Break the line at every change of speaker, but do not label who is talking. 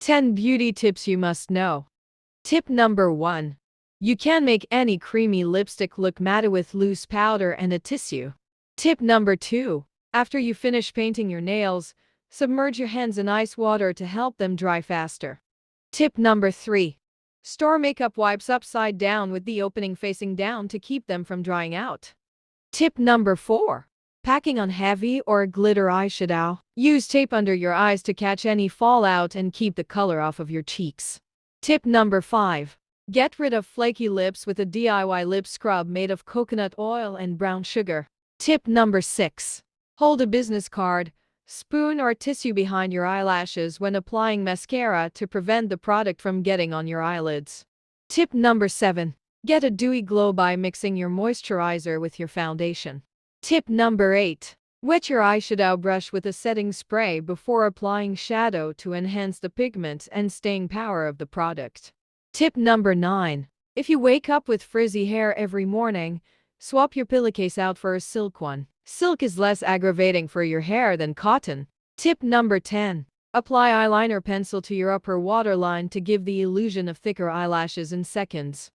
10 beauty tips you must know. Tip number 1. You can make any creamy lipstick look matte with loose powder and a tissue. Tip number 2. After you finish painting your nails, submerge your hands in ice water to help them dry faster. Tip number 3. Store makeup wipes upside down with the opening facing down to keep them from drying out. Tip number 4. Packing on heavy or glitter eyeshadow. Use tape under your eyes to catch any fallout and keep the color off of your cheeks. Tip number 5. Get rid of flaky lips with a DIY lip scrub made of coconut oil and brown sugar. Tip number 6. Hold a business card, spoon or tissue behind your eyelashes when applying mascara to prevent the product from getting on your eyelids. Tip number 7. Get a dewy glow by mixing your moisturizer with your foundation. Tip number 8. Wet your eyeshadow brush with a setting spray before applying shadow to enhance the pigment and staying power of the product. Tip number 9. If you wake up with frizzy hair every morning, swap your pillowcase out for a silk one. Silk is less aggravating for your hair than cotton. Tip number 10. Apply eyeliner pencil to your upper waterline to give the illusion of thicker eyelashes in seconds.